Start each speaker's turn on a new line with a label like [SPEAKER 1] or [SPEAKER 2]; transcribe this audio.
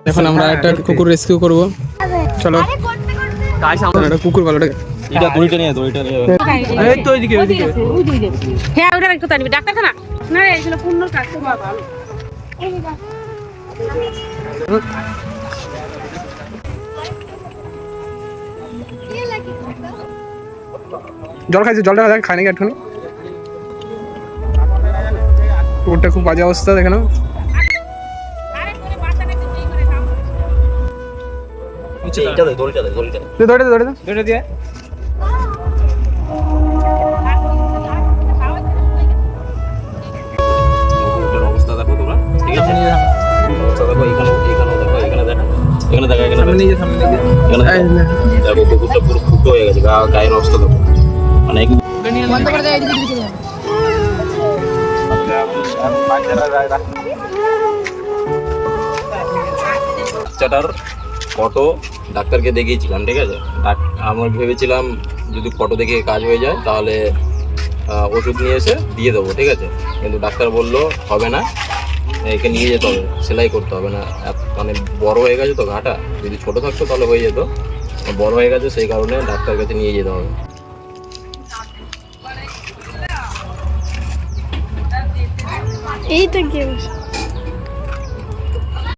[SPEAKER 1] এখন আমরা একটা কুকুর রেস্কিউ করব। চলো একটা কুকুর ভালোটাকে
[SPEAKER 2] এটা দড়িটা নিয়ে
[SPEAKER 1] এই তো ওইদিকে ওইদিকে
[SPEAKER 3] হ্যাঁ ওটা একটু টানবি ডাক্তারখানা না রে এগুলো পূর্ণ কাজ তো ভালো
[SPEAKER 1] জল খাইছে, জলটা দেখ খাই নাকি একটুখানি। কুকুরটা খুব বাজে অবস্থা, দেখে নাও। দড়িটা দিয়ে
[SPEAKER 2] অবস্থা দেখো তোমরা, ঠিক আছে? অবস্থা দেখো, এখানে দেখো, এখানে দেখো, এখানে দেখো, এখানে
[SPEAKER 1] সামনে নিয়ে যা, সামনে নিয়ে যা।
[SPEAKER 2] দেখো কুকুরটা পুরো ফুটো হয়ে গেছে, গায়ের অবস্থা দেখো, মানে
[SPEAKER 3] বন্ধ করে দাও এদিকে দিকে
[SPEAKER 2] বাচ্চাটার ফটো ডাক্তারকে দেখিয়েছিলাম, ঠিক আছে? আমরা ভেবেছিলাম যদি ফটো দেখে কাজ হয়ে যায় তাহলে ওষুধ নিয়ে এসে দিয়ে দেবো, ঠিক আছে? কিন্তু ডাক্তার বললো হবে না, একে নিয়ে যেতে হবে, সেলাই করতে হবে না, মানে বড় হয়ে গেছে তো ঘাটা, যদি ছোট থাকতো তাহলে হয়ে যেত, বড় হয়ে গেছে সেই কারণে ডাক্তার কাছে নিয়ে যেতে হবে।
[SPEAKER 4] এই তো গেম